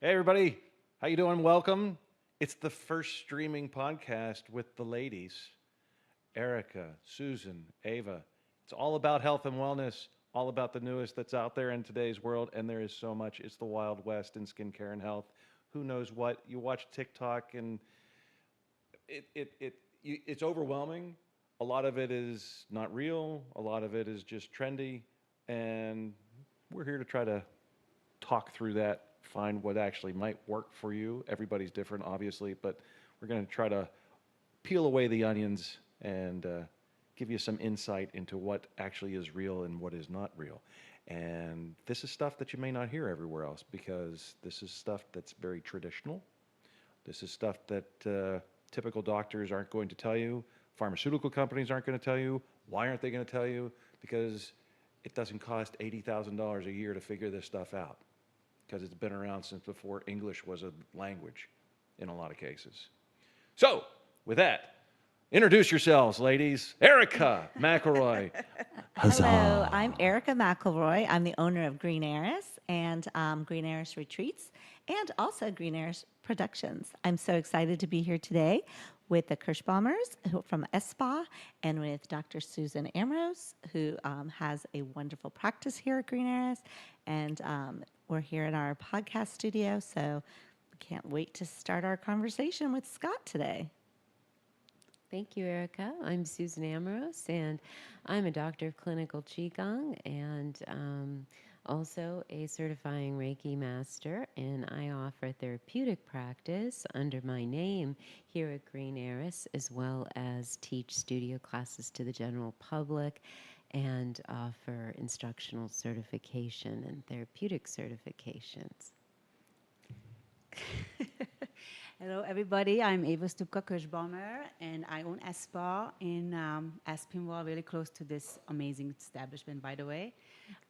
Hey everybody, how you doing? Welcome. It's the first streaming podcast with the ladies, Erica, Susan, Ava. It's all about health and wellness, all about the newest that's out there in today's world, and there is so much. It's the Wild West in skincare and health. Who knows what? You watch TikTok and it's overwhelming. A lot of it is not real. A lot of it is just trendy, and we're here to try to talk through that, find what actually might work for you. Everybody's different, obviously, but we're going to try to peel away the onions and give you some insight into what actually is real and what is not real. And this is stuff that you may not hear everywhere else because this is stuff that's very traditional. This is stuff that typical doctors aren't going to tell you. Pharmaceutical companies aren't going to tell you. Why aren't they going to tell you? Because it doesn't cost $80,000 a year to figure this stuff out because it's been around since before English was a language in a lot of cases. So, with that, introduce yourselves, ladies. Erica McElroy. Huzzah. Hello, I'm Erica McElroy. I'm the owner of Green Eris and Green Eris Retreats and also Green Eris Productions. I'm so excited to be here today with the Kerschbaumers from ESSpa and with Dr. Susan Ambrose, who has a wonderful practice here at Green Eris. And we're here in our podcast studio, so we can't wait to start our conversation with Scott today. Thank you, Erica. I'm Susan Ambrose, and I'm a doctor of clinical Qigong and also a certifying Reiki master, and I offer therapeutic practice under my name here at Green Eris, as well as teach studio classes to the general public and offer instructional certification and therapeutic certifications. Hello, everybody. I'm Eva Sztupka-Kerschbaumer, and I own ESSpa in Aspinwall, really close to this amazing establishment, by the way.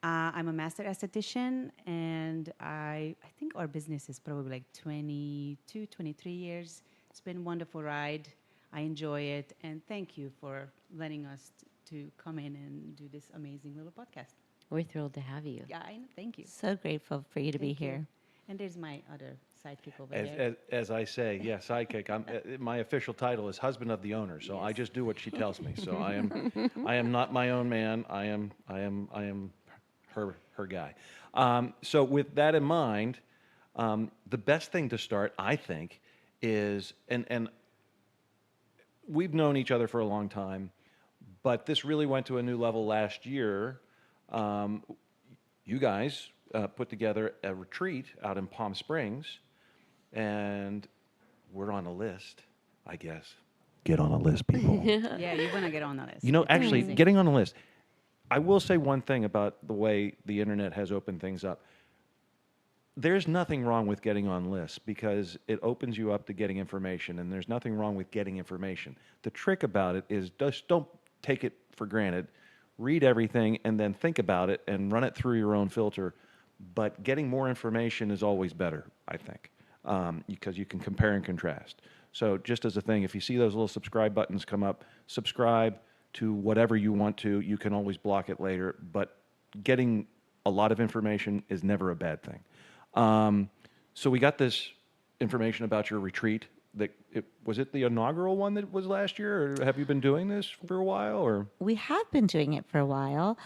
I'm a master esthetician, and I think our business is probably like 22, 23 years. It's been a wonderful ride. I enjoy it, and thank you for letting us to come in and do this amazing little podcast. We're thrilled to have you. Yeah, thank you. So grateful for you to be Thank you. here. And there's my other sidekick over there. As I say, yeah, sidekick. My official title is husband of the owner, so I just do what she tells me. So I am not my own man. I am her guy. So with that in mind, the best thing to start, I think, is and we've known each other for a long time, but this really went to a new level last year. You guys put together a retreat out in Palm Springs, and we're on a list, I guess. Get on a list, people. Yeah, you're going to get on the list. You know, It's actually, amazing. getting on a list, I will say one thing about the way the internet has opened things up. There's nothing wrong with getting on lists because it opens you up to getting information, and there's nothing wrong with getting information. The trick about it is just don't take it for granted. Read everything and then think about it and run it through your own filter. But getting more information is always better, I think, because you can compare and contrast. So just as a thing, if you see those little subscribe buttons come up, subscribe to whatever you want to. You can always block it later, but getting a lot of information is never a bad thing. So we got this information about your retreat. Was it the inaugural one that was last year, or have you been doing this for a while? Or We have been doing it for a while.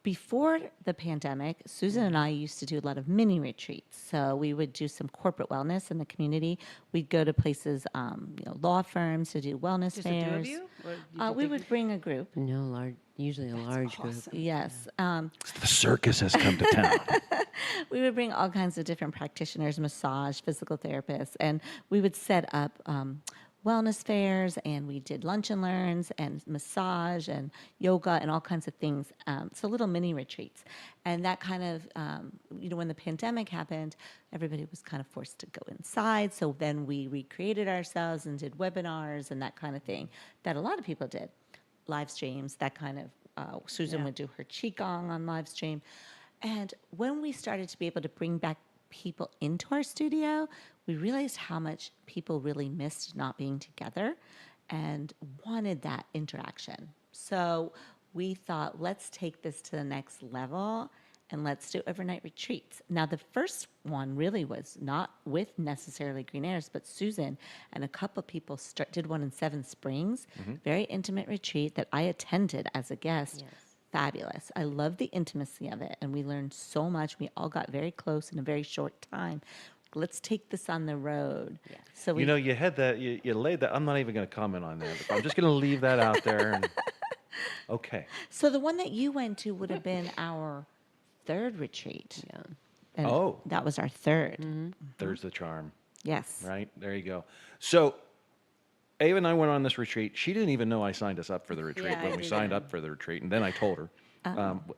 Before the pandemic, Susan and I used to do a lot of mini retreats. So we would do some corporate wellness in the community. We'd go to places, law firms to do wellness Just the fairs. two of you? Or did We you would bring a group. No, usually a large group. awesome. Yes. the circus has come to town. We would bring all kinds of different practitioners, massage, physical therapists, and we would set up wellness fairs, and we did lunch and learns and massage and yoga and all kinds of things. So little mini retreats. And that kind of, when the pandemic happened, everybody was kind of forced to go inside. So then we recreated ourselves and did webinars and that kind of thing that a lot of people did. Live streams, that kind of, Susan would do her Qigong on live stream. And when we started to be able to bring back people into our studio, we realized how much people really missed not being together and wanted that interaction. So we thought, let's take this to the next level and let's do overnight retreats. Now, the first one really was not with necessarily Green Airs, but Susan and a couple people did one in Seven Springs, very intimate retreat that I attended as a guest. Yes. Fabulous. I loved the intimacy of it, and we learned so much. We all got very close in a very short time. Let's take this on the road. Yeah. So we, You had that, you laid that, I'm not even going to comment on that. I'm just going to leave that out there. And, okay. so the one that you went to would have been our third retreat. Yeah. And Oh. that was our third. There's the charm, Yes. right? There you go. So Ava and I went on this retreat. She didn't even know I signed us up for the retreat Yeah, when I we signed didn't. up for the retreat. And then I told her,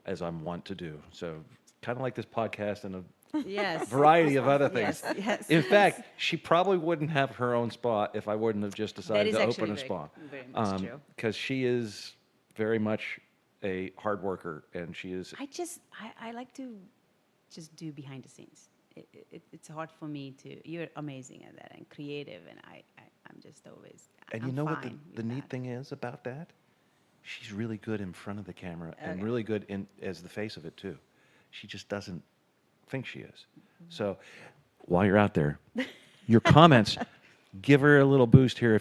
as I'm wont to do. So kind of like this podcast and a Yes. variety of other things. Yes, yes. In fact, she probably wouldn't have her own spa if I wouldn't have just decided is to actually open a very- spa. very much true. Because she is very much a hard worker, and she is. I like to just do behind the scenes. It's hard for me to. You're amazing at that and creative, and I'm just always. And I'm you know what fine the with neat that. thing is about that? She's really good in front of the camera and really good as the face of it too. She just doesn't think she is. So while you're out there, your comments, give her a little boost here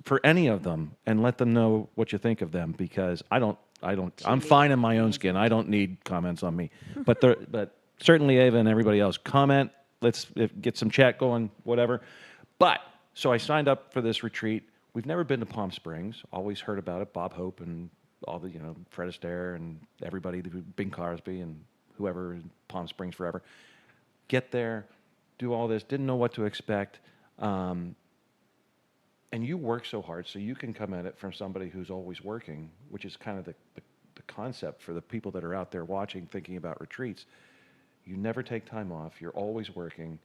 for any of them, and let them know what you think of them, because I'm fine in my own skin. I don't need comments on me. But certainly Ava and everybody else, comment. Let's get some chat going, whatever. But so I signed up for this retreat. We've never been to Palm Springs. Always heard about it. Bob Hope and all the, Fred Astaire and everybody, Bing Crosby and whoever in Palm Springs forever. Get there, do all this. Didn't know what to expect. And you work so hard, so you can come at it from somebody who's always working, which is kind of the concept for the people that are out there watching, thinking about retreats. You never take time off. You're always working.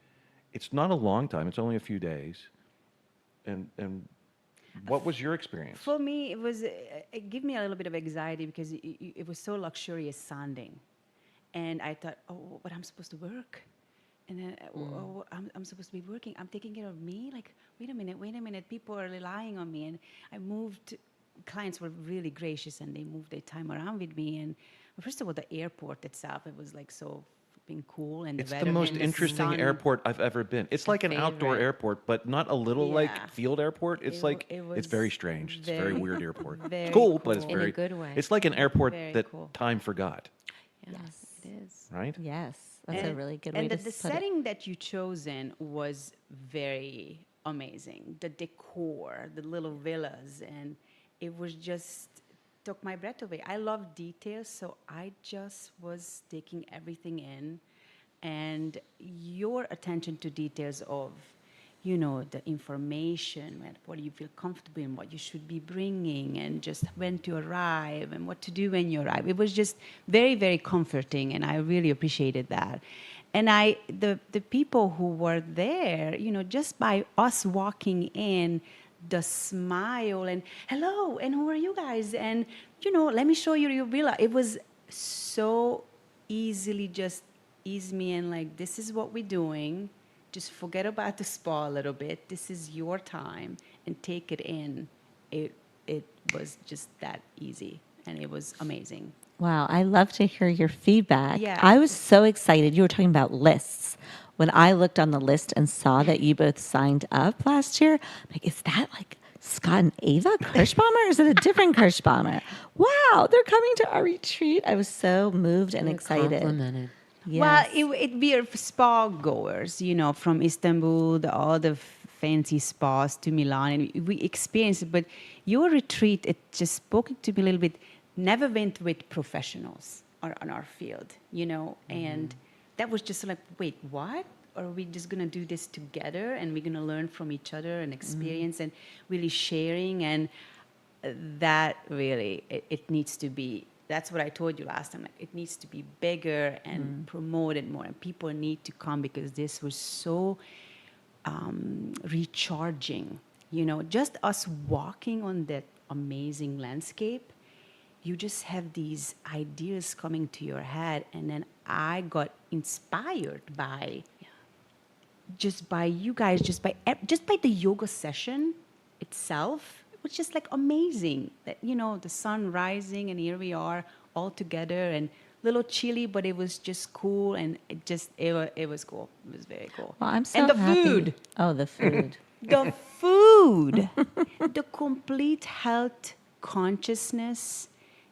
It's not a long time. It's only a few days. And what was your experience? For me, it was it gave me a little bit of anxiety because it was so luxurious sounding, and I thought, oh, but I'm supposed to work, and then oh, I'm supposed to be working. I'm taking care of me. Like, wait a minute. People are relying on me, and I moved. Clients were really gracious, and they moved their time around with me. And first of all, the airport itself, it was like so flipping cool, and It's the the weather most and the interesting sun. airport I've ever been. It's like an outdoor favorite. airport, but not a little like Yeah. field airport. It's It like wa- it it's very was strange. It's a very very- weird airport. very It's cool, but it's cool. In a very good way. It's like an airport Very that cool. time forgot, Yes, it is. right? Yes. That's a really good way and to the put it. setting that you chosen was very amazing. The decor, the little villas, and it was just took my breath away. I love details, so I just was taking everything in, and your attention to details of, the information, what you feel comfortable in, what you should be bringing, and just when to arrive and what to do when you arrive. It was just very, very comforting, and I really appreciated that. And the people who were there, just by us walking in, the smile and hello, and who are you guys? And, let me show you your villa. It was so easily just ease me in, like, this is what we're doing. Just forget about the spa a little bit. This is your time, and take it in. It was just that easy, and it was amazing. Wow, I love to hear your feedback. Yeah. I was so excited. You were talking about lists. When I looked on the list and saw that you both signed up last year, I'm like, is that like Scott and Eva Kerschbaumer, or is it a different Kerschbaumer? Wow, they're coming to our retreat. I was so moved and We're excited. complimented. Yes. Well, we are spa goers, from Istanbul, all the fancy spas to Milan, and we experienced it. But your retreat, it just spoke to me a little bit. Never went with professionals on our field, and that was just like, wait, what? Or are we just gonna do this together, and we're gonna learn from each other and experience and really sharing, and that really it needs to be. That's what I told you last time. Like, it needs to be bigger and promoted more, and people need to come because this was so recharging. Just us walking on that amazing landscape, you just have these ideas coming to your head, and then I got inspired by just by you guys, just by the yoga session itself. It was just like amazing that the sun rising, and here we are all together, and little chilly, but it was just cool, and it was cool. It was very cool. Well, I'm so and the happy. food. Oh, the food. The food, the complete health consciousness,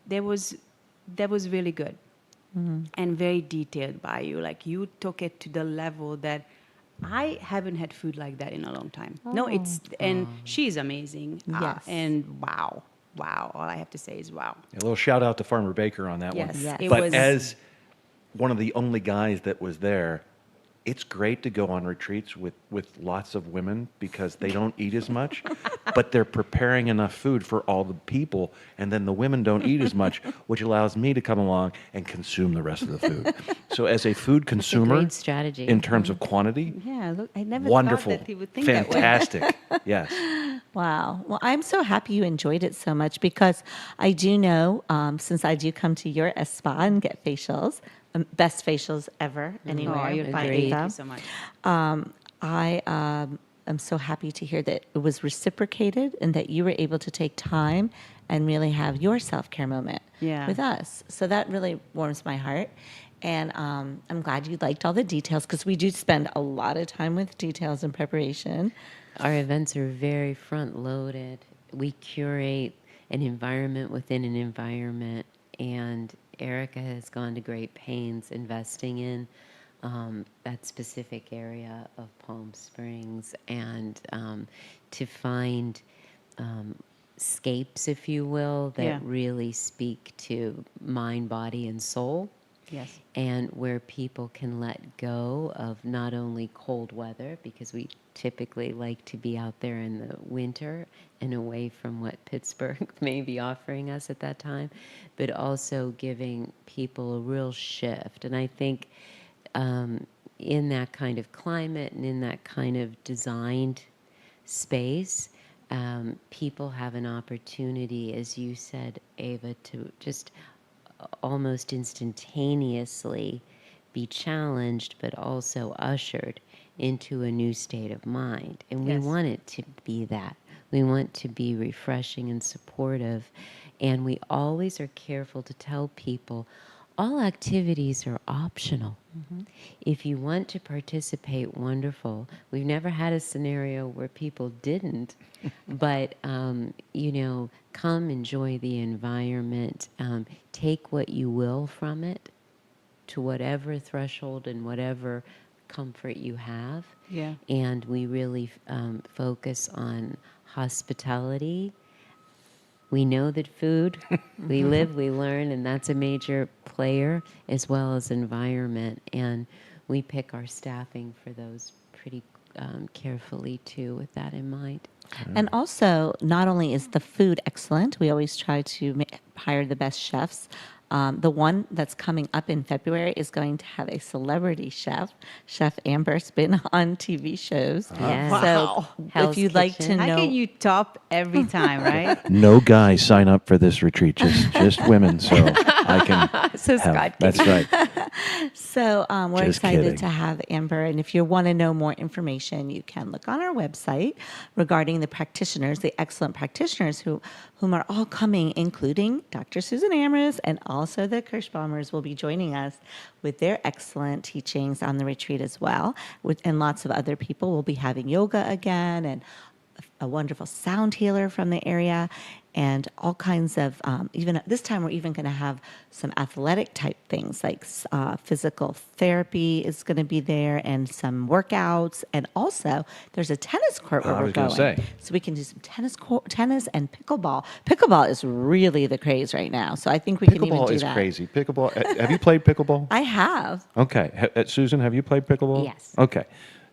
that was really good and very detailed by you. Like you took it to the level that I haven't had food like that in a long time. No, and she's amazing. Yes. And wow. All I have to say is wow. A little shout out to Farmer Baker on that one. Yes. It But was, as one of the only guys that was there, it's great to go on retreats with lots of women because they don't eat as much, but they're preparing enough food for all the people, and then the women don't eat as much, which allows me to come along and consume the rest of the food. So as a food consumer, great strategy. in terms of quantity, yeah, look, I never wonderful, thought that he would think that way. fantastic. Yes. Wow. Well, I'm so happy you enjoyed it so much because I do know, since I do come to your ESSpa and get facials, best facials ever anywhere you're by Agreed. Eva. Thank you so much. I am so happy to hear that it was reciprocated and that you were able to take time and really have your self-care moment Yeah. with us. So that really warms my heart. And I'm glad you liked all the details because we do spend a lot of time with details and preparation. Our events are very front loaded. We curate an environment within an environment, and Erica has gone to great pains investing in that specific area of Palm Springs and to find scapes, if you will, that Yeah. really speak to mind, body, and soul. Yes. And where people can let go of not only cold weather, because we typically like to be out there in the winter and away from what Pittsburgh may be offering us at that time, but also giving people a real shift. And I think in that kind of climate and in that kind of designed space, people have an opportunity, as you said, Eva, to just almost instantaneously be challenged, but also ushered into a new state of mind. And we Yes. want it to be that. We want to be refreshing and supportive. And we always are careful to tell people all activities are optional. If you want to participate, wonderful. We've never had a scenario where people didn't, but come enjoy the environment. Take what you will from it to whatever threshold and whatever comfort you have. Yeah. And we really focus on hospitality. We know that food, we live, we learn, and that's a major player, as well as environment. And we pick our staffing for those pretty carefully, too, with that in mind. And also, not only is the food excellent, we always try to hire the best chefs. The one that's coming up in February is going to have a celebrity chef. Chef Amber's been on TV shows. Yes. So Wow. if Hell's you'd like to Kitchen. How know, can you top every time, right? No guys sign up for this retreat, just women. So I can. So have- Scott, That's right. So we're Just excited kidding. to have Amber. And if you want to know more information, you can look on our website regarding the practitioners, the excellent practitioners whom are all coming, including Dr. Susan Amrose, and also the Kerschbaumers will be joining us with their excellent teachings on the retreat as well. And lots of other people will be having yoga again and a wonderful sound healer from the area and all kinds of, even this time we're even going to have some athletic type things like physical therapy is going to be there and some workouts. And also there's a tennis court where I we're was gonna going. say. So we can do some tennis and pickleball. Pickleball is really the craze right now. So I think we can even Pickleball do is that. crazy. Pickleball. Have you played pickleball? I have. Okay. Susan, have you played pickleball? Yes. Okay.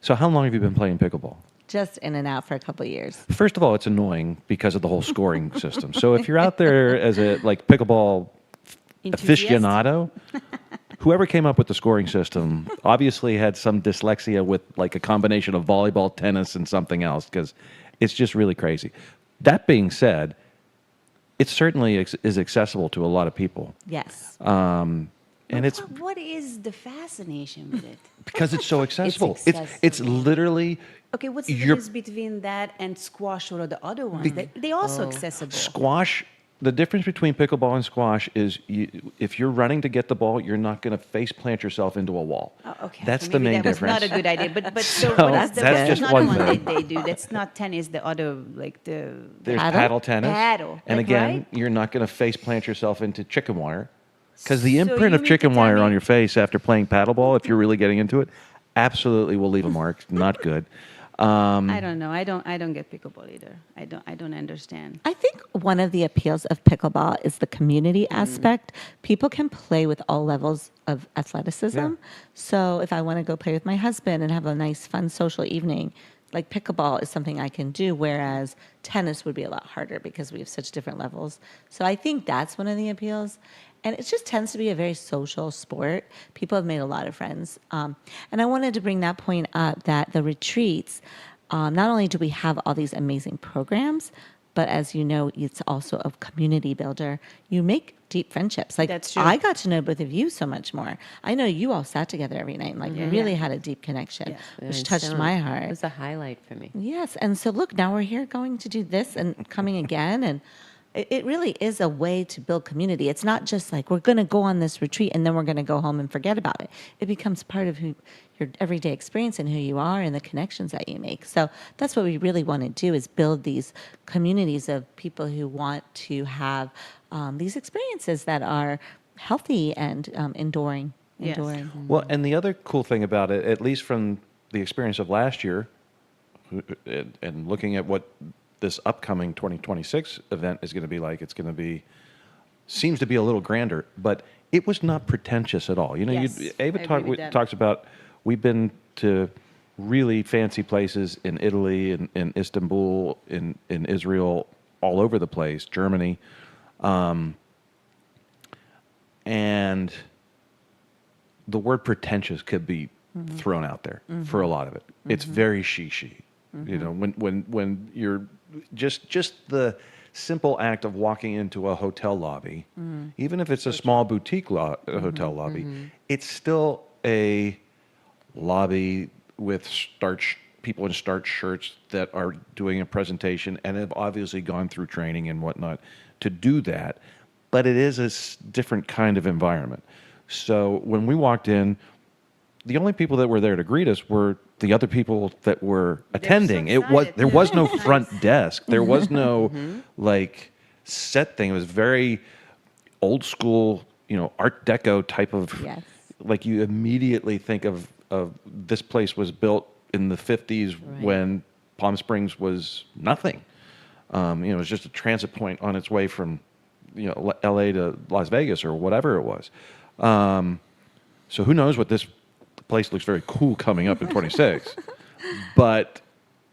So how long have you been playing pickleball? Just in and out for a couple of years. First of all, it's annoying because of the whole scoring system. So if you're out there as a pickleball Enthusiast? aficionado, whoever came up with the scoring system obviously had some dyslexia with like a combination of volleyball, tennis, and something else because it's just really crazy. That being said, it certainly is accessible to a lot of people. Yes. And it's What is the fascination with it? because it's so accessible. It's accessible. literally Okay, what's the You're- difference between that and squash or the other ones? They also accessible. squash the difference between pickleball and squash is if you're running to get the ball, you're not going to face plant yourself into a wall. Oh, okay. That's So the maybe main that was difference. not a good idea. But so So what is the that's what's just another one one thing. they do? That's not tennis. The other like the There's Paddle? paddle tennis. Paddle, And like, again, right? you're not going to face plant yourself into chicken wire. Because the So imprint you of mean to chicken tell wire on me- your face after playing paddleball, if you're really getting into it, absolutely will leave a mark. Not good. I don't know. I don't get pickleball either. I don't understand. I think one of the appeals of pickleball is the community aspect. People can play with all levels of athleticism. Yeah. So if I want to go play with my husband and have a nice, fun social evening, like pickleball is something I can do, whereas tennis would be a lot harder because we have such different levels. So I think that's one of the appeals. And it just tends to be a very social sport. People have made a lot of friends. And I wanted to bring that point up that the retreats, not only do we have all these amazing programs, but as you know, it's also a community builder. You make deep friendships. Like That's true. I got to know both of you so much more. I know you all sat together every night and like really had a deep connection, Yeah. which And touched so my It heart. was a highlight for me. Yes, and so look, now we're here going to do this and coming again, and it really is a way to build community. It's not just like we're going to go on this retreat and then we're going to go home and forget about it. It becomes part of who your everyday experience and who you are and the connections that you make. So that's what we really want to do is build these communities of people who want to have these experiences that are healthy and enduring. Yes. Enduring. Well, and the other cool thing about it, at least from the experience of last year, and looking at what this upcoming 2026 event is going to be like, it's going to be, seems to be a little grander, but it was not pretentious at all. You know, Yes, Ava I agree with that. talks about, we've been to really fancy places in Italy, in Istanbul, in Israel, all over the place, Germany. And the word pretentious could be thrown out there for a lot of it. It's very she. You know, when you're just the simple act of walking into a hotel lobby, even if it's a small boutique hotel lobby, it's still a lobby with people in starch shirts that are doing a presentation and have obviously gone through training and whatnot to do that. But it is a different kind of environment. So when we walked in, the only people that were there to greet us were the other people that were attending. excited. There was no front desk. There was no like set thing. It was very old school, you know, Art Deco type of. Yes. Like you immediately think of this place was built in the 50s Right. when Palm Springs was nothing. You know, it was just a transit point on its way from, you know, L.A. to Las Vegas or whatever it was. So who knows what this place looks very cool coming up in 26. But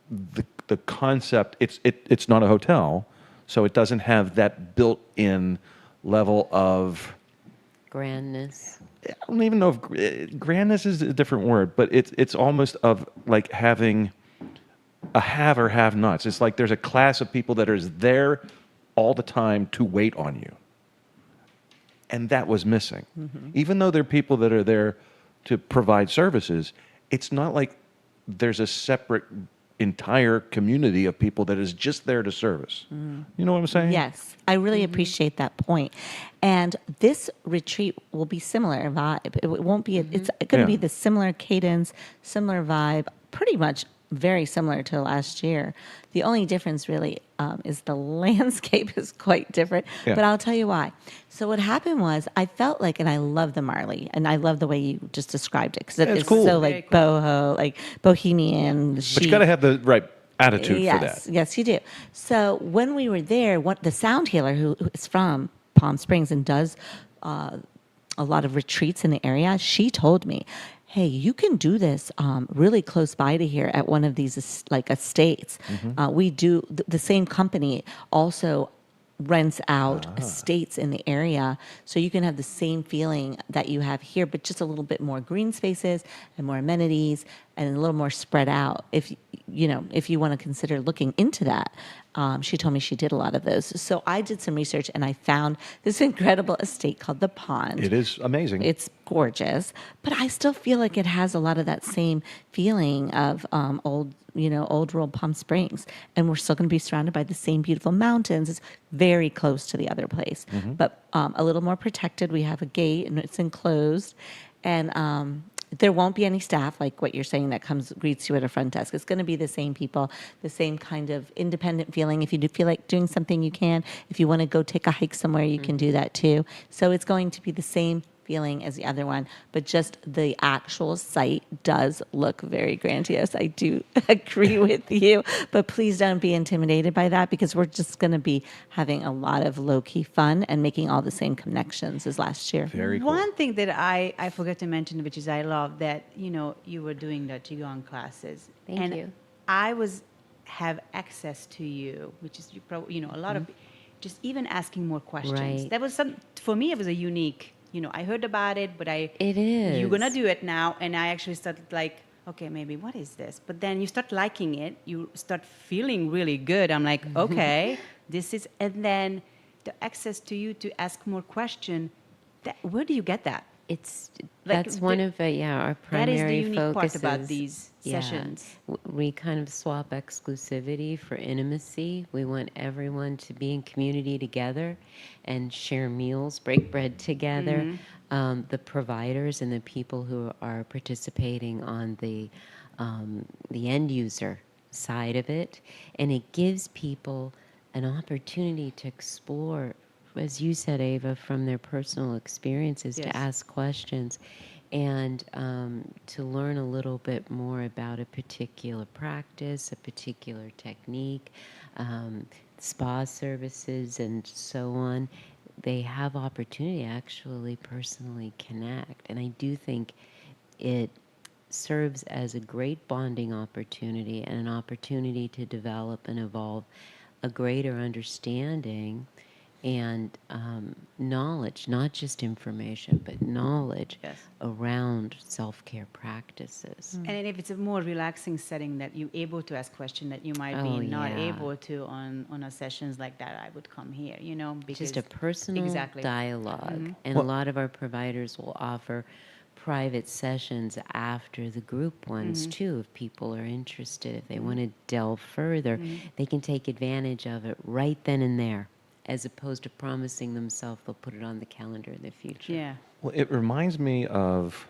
the concept, it's not a hotel, so it doesn't have that built-in level of, Grandness. I don't even know if grandness is a different word, but it's almost of like having a have or have nots. It's like there's a class of people that is there all the time to wait on you. And that was missing. Even though there are people that are there to provide services, it's not like there's a separate entire community of people that is just there to service. You know what I'm saying? Yes, I really appreciate that point. And this retreat will be similar vibe. It won't be. It's going to be Yeah. the similar cadence, similar vibe, pretty much very similar to last year. The only difference really is the landscape is quite different. Yeah. But I'll tell you why. So what happened was I felt like, and I love the Marley, and I love the way you just described it because it's it's cool. so Very like cool. boho, like bohemian. But you got to have the right attitude yes, for that. Yes, you do. So when we were there, the sound healer who is from Palm Springs and does a lot of retreats in the area, she told me, hey, you can do this really close by to here at one of these like estates. We do, the same company also rents out estates in the area, so you can have the same feeling that you have here, but just a little bit more green spaces and more amenities. and a little more spread out. If you want to consider looking into that, she told me she did a lot of those. So I did some research and I found this incredible estate called The Pond. It is amazing. It's gorgeous, but I still feel like it has a lot of that same feeling of old rural Palm Springs, and we're still going to be surrounded by the same beautiful mountains. It's very close to the other place, but a little more protected. We have a gate, and it's enclosed, and there won't be any staff like what you're saying that greets you at a front desk. It's going to be the same people, the same kind of independent feeling. If you do feel like doing something, you can. If you want to go take a hike somewhere, you can do that too. So it's going to be the same feeling as the other one, but just the actual site does look very grandiose. I do agree with you, but please don't be intimidated by that, because we're just going to be having a lot of low-key fun and making all the same connections as last year. Very cool. One thing that I forgot to mention, which is I love that, you were doing the Qigong classes. Thank you. I have access to you, which is, a lot of, just even asking more questions. Right. That was for me, it was a unique, I heard about it, but It is. you're going to do it now. And I actually started like, okay, maybe what is this? But then you start liking it. You start feeling really good. I'm like, okay, and then the access to you to ask more questions, where do you get that? That's one of our primary That is the unique part focuses. about these sessions. We kind of swap exclusivity for intimacy. We want everyone to be in community together and share meals, break bread together. The providers and the people who are participating on the end user side of it, and it gives people an opportunity to explore, as you said, Eva, from their personal experiences, Yes. to ask questions and to learn a little bit more about a particular practice, a particular technique, spa services, and so on. They have opportunity to actually personally connect. And I do think it serves as a great bonding opportunity and an opportunity to develop and evolve a greater understanding and knowledge, not just information, but knowledge Yes. around self-care practices. And if it's a more relaxing setting that you're able to ask questions that you might be not yeah. able to on a sessions like that, I would come here, because Just a personal Exactly. dialogue. And a lot of our providers will offer private sessions after the group ones too, if people are interested. If they want to delve further, they can take advantage of it right then and there, as opposed to promising themselves they'll put it on the calendar in the future. Yeah. Well, it reminds me of,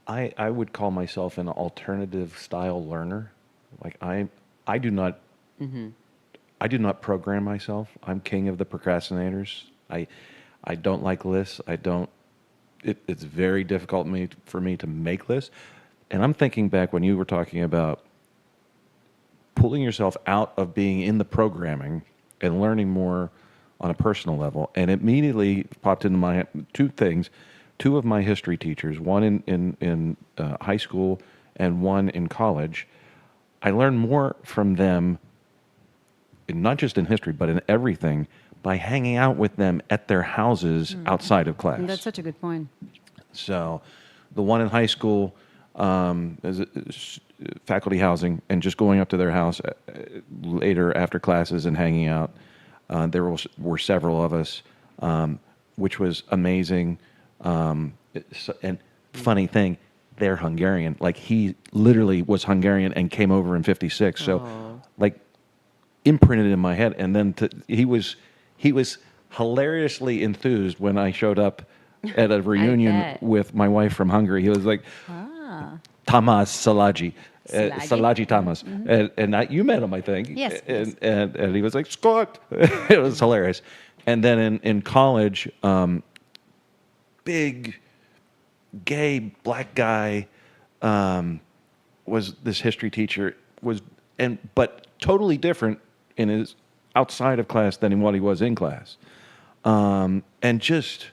I would call myself an alternative style learner. Like I do not program myself. I'm king of the procrastinators. I don't like lists. It's very difficult for me to make lists. And I'm thinking back when you were talking about pulling yourself out of being in the programming and learning more on a personal level. And it immediately popped into my head two things. Two of my history teachers, one in high school and one in college. I learned more from them, not just in history, but in everything, by hanging out with them at their houses outside of class. That's such a good point. So the one in high school is faculty housing, and just going up to their house later after classes and hanging out. There were several of us, which was amazing. And funny thing, they're Hungarian. Like, he literally was Hungarian and came over in '56. So, like, imprinted in my head. And then he was hilariously enthused when I showed up at a reunion bet. with my wife from Hungary. He was like, Tamás Szilágyi. Szilágyi Tamás. And you met him, I think. Yes, And he was like, Scott. It was hilarious. And then in college, big gay black guy was this history teacher, but totally different in his outside of class than in what he was in class. And just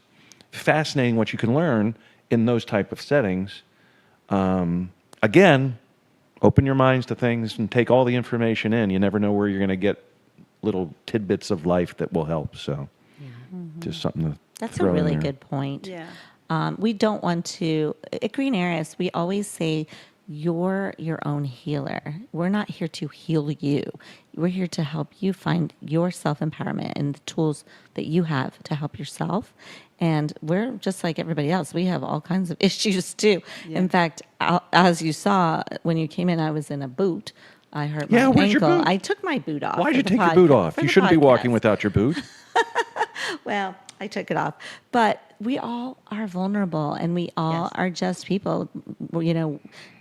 fascinating what you can learn in those type of settings. Again, open your minds to things and take all the information in. You never know where you're going to get little tidbits of life that will help. So just something to That's a throw in really there. good point. Yeah. We don't want to, at Green Aris, we always say you're your own healer. We're not here to heal you. We're here to help you find your self-empowerment and the tools that you have to help yourself. And we're just like everybody else. We have all kinds of issues too. Yeah. In fact, as you saw when you came in, I was in a boot. I hurt Yeah, my where's your ankle. boot? I took my boot off. Why'd for you the take your boot off? for You the shouldn't be walking podcast. without your boot. Well, I took it off. But we all are vulnerable and we all Yes. are just people,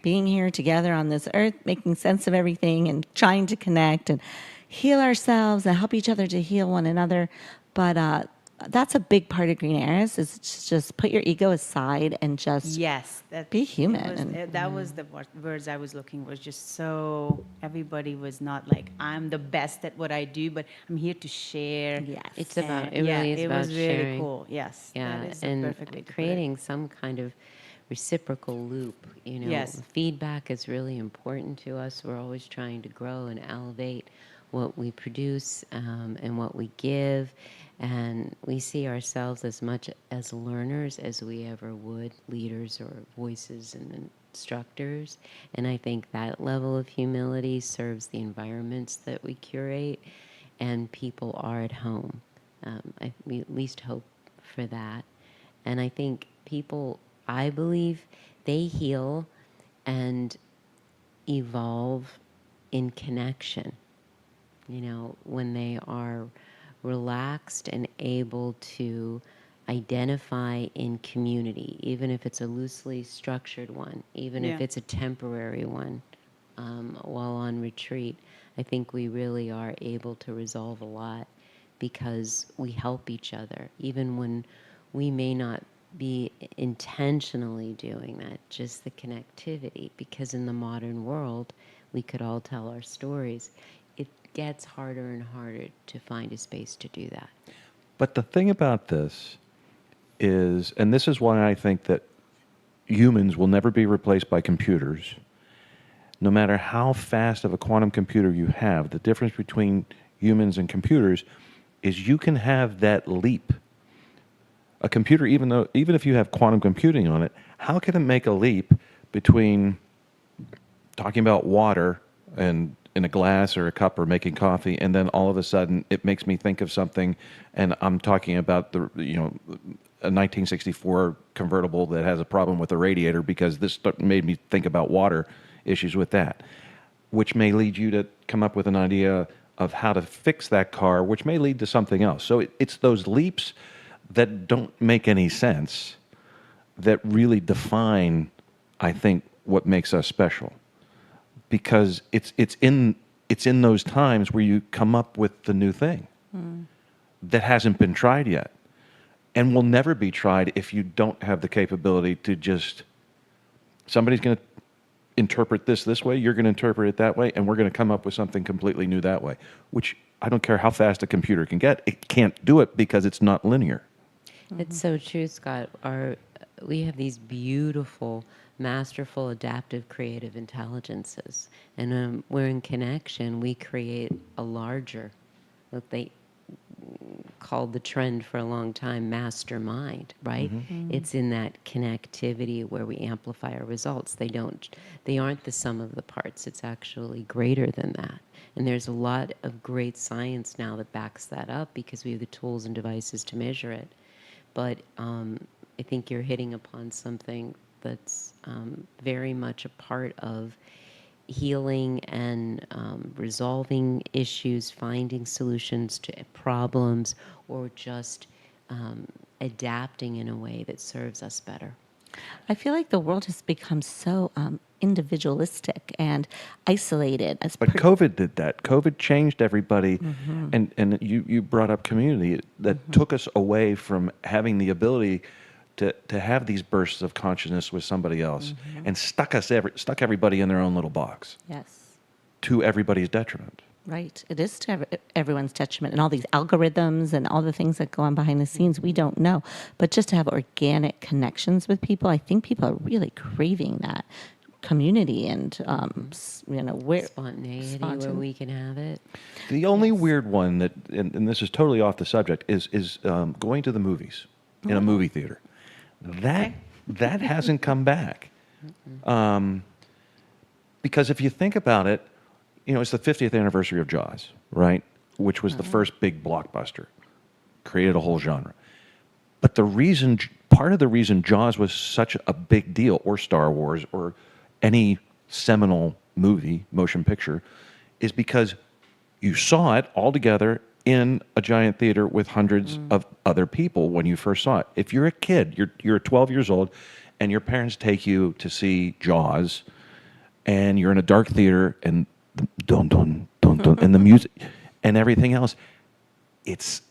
being here together on this earth, making sense of everything and trying to connect and heal ourselves and help each other to heal one another. But that's a big part of Green Eras is just put your ego aside and just Yes, that be it human was- and- that was the words I was looking was just so everybody was not like I'm the best at what I do, but I'm here to share. Yes. It's about, And it yeah, really is it about was really sharing. cool. Yes, Yeah, that is the and perfect way to put it. creating some kind of reciprocal loop. Yes. Feedback is really important to us. We're always trying to grow and elevate what we produce and what we give. And we see ourselves as much as learners as we ever would, leaders or voices and instructors. And I think that level of humility serves the environments that we curate, and people are at home. We at least hope for that. And I think people, I believe, they heal and evolve in connection. When they are relaxed and able to identify in community, even if it's a loosely structured one, even if Yeah. it's a temporary one, while on retreat. I think we really are able to resolve a lot because we help each other, even when we may not be intentionally doing that, just the connectivity, because in the modern world, we could all tell our stories. It gets harder and harder to find a space to do that. But the thing about this is, and this is why I think that humans will never be replaced by computers. No matter how fast of a quantum computer you have, the difference between humans and computers is you can have that leap. A computer, even if you have quantum computing on it, how can it make a leap between talking about water and in a glass or a cup or making coffee, and then all of a sudden it makes me think of something, and I'm talking about a 1964 convertible that has a problem with the radiator because this made me think about water issues with that, which may lead you to come up with an idea of how to fix that car, which may lead to something else. So it's those leaps that don't make any sense that really define, I think, what makes us special. Because it's in those times where you come up with the new thing that hasn't been tried yet and will never be tried if you don't have the capability to just, somebody's going to interpret this way, you're going to interpret it that way, and we're going to come up with something completely new that way, which I don't care how fast a computer can get, it can't do it because it's not linear. It's so true, Scott. We have these beautiful, masterful, adaptive, creative intelligences. And we're in connection. We create a larger, what they called the trend for a long time, mastermind, right? It's in that connectivity where we amplify our results. They aren't the sum of the parts. It's actually greater than that. And there's a lot of great science now that backs that up because we have the tools and devices to measure it. But I think you're hitting upon something that's very much a part of healing and resolving issues, finding solutions to problems, or just adapting in a way that serves us better. I feel like the world has become so individualistic and isolated. But COVID did that. COVID changed everybody, and you brought up community that took us away from having the ability to have these bursts of consciousness with somebody else, and stuck everybody in their own little box, Yes. to everybody's detriment. Right. It is to everyone's detriment, and all these algorithms and all the things that go on behind the scenes, we don't know. But just to have organic connections with people, I think people are really craving that community and, where Spontaneity where we can have it. The only weird one that, and this is totally off the subject, is going to the movies in a movie theater. That hasn't come back. Because if you think about it, it's the 50th anniversary of Jaws, right? Which was the first big blockbuster, created a whole genre. But part of the reason Jaws was such a big deal, or Star Wars, or any seminal movie, motion picture, is because you saw it all together in a giant theater with hundreds of other people when you first saw it. If you're a kid, you're 12 years old, and your parents take you to see Jaws, and you're in a dark theater, and dun dun dun dun, and the music and everything else, it's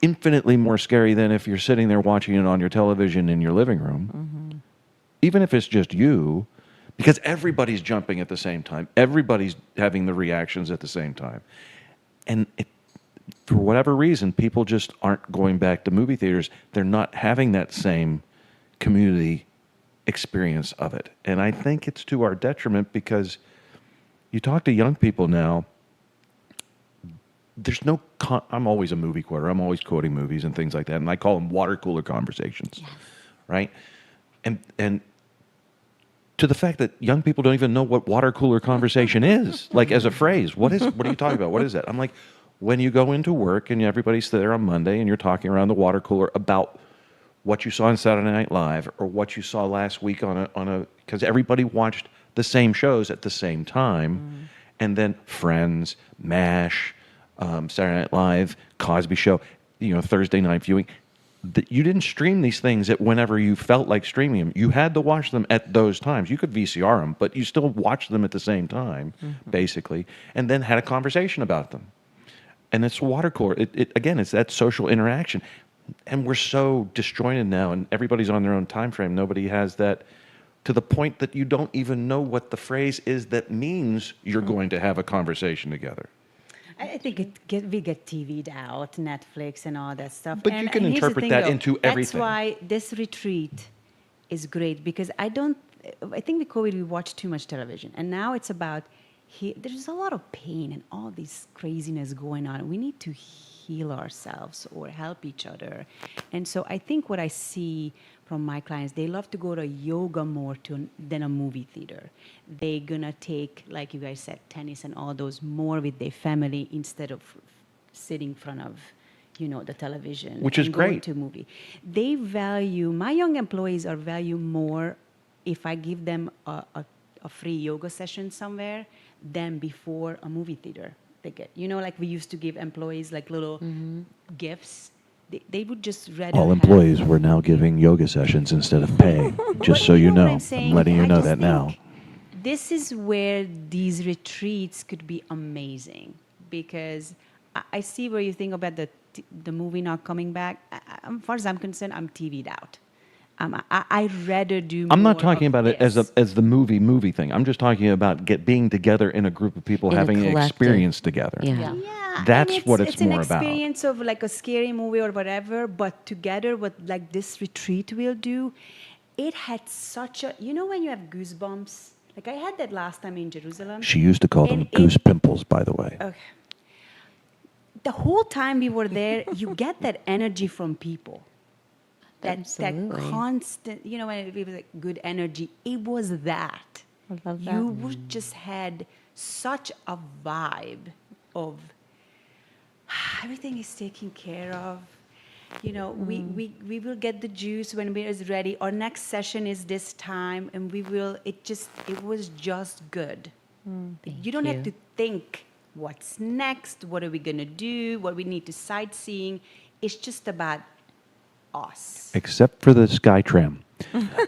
infinitely more scary than if you're sitting there watching it on your television in your living room. Even if it's just you, because everybody's jumping at the same time, everybody's having the reactions at the same time, and for whatever reason, people just aren't going back to movie theaters. They're not having that same community experience of it. And I think it's to our detriment, because you talk to young people now, there's no, I'm always a movie quoter. I'm always quoting movies and things like that. And I call them water cooler conversations, right? And to the fact that young people don't even know what water cooler conversation is, like as a phrase. What are you talking about? What is that? I'm like, when you go into work and everybody's there on Monday and you're talking around the water cooler about what you saw on Saturday Night Live or what you saw last week because everybody watched the same shows at the same time, and then Friends, MASH, Saturday Night Live, Cosby Show, Thursday night viewing. You didn't stream these things at whenever you felt like streaming them. You had to watch them at those times. You could VCR them, but you still watched them at the same time, basically, and then had a conversation about them. And it's water cooler. Again, it's that social interaction. And we're so disjointed now, and everybody's on their own time frame. Nobody has that, to the point that you don't even know what the phrase is that means you're going to have a conversation together. I think we get TV'd out, Netflix and all that stuff. But you can here's the interpret thing, that though. into everything. That's why this retreat is great, because I think with COVID we watched too much television, and now it's about, there's a lot of pain and all this craziness going on. We need to heal ourselves or help each other. And so I think what I see from my clients, they love to go to yoga more than a movie theater. They're gonna take, like you guys said, tennis and all those more with their family instead of sitting in front of, the television. Which is and going great. to a movie. They value, my young employees are value more if I give them a free yoga session somewhere than before a movie theater ticket. Like we used to give employees like little gifts. They would just rather All have- employees were now giving yoga sessions instead of pay, just But so you what know. I'm saying? I'm letting you I know just that now. think this is where these retreats could be amazing, because I see where you think about the movie not coming back. As far as I'm concerned, I'm TV'd out. I'd rather do I'm not more talking of about it as this. the movie thing. I'm just talking about being together in a group of people, In a having an collective. experience together. Yeah. Yeah, That's and what it's more an about. experience of like a scary movie or whatever, but together what like this retreat will do, it had such a, when you have goosebumps, like I had that last time in Jerusalem. She used to call them And goose pimples, by the way. Okay. The whole time we were there, you get that energy from people. That Absolutely. constant, when it was like good energy, it was that. I love that. You would just had such a vibe of everything is taken care of. We will get the juice when it is ready. Our next session is this time, and it was just good. You don't have to think what's next, what are we going to do, what we need to sightseeing. It's just about us. Except for the Skytram.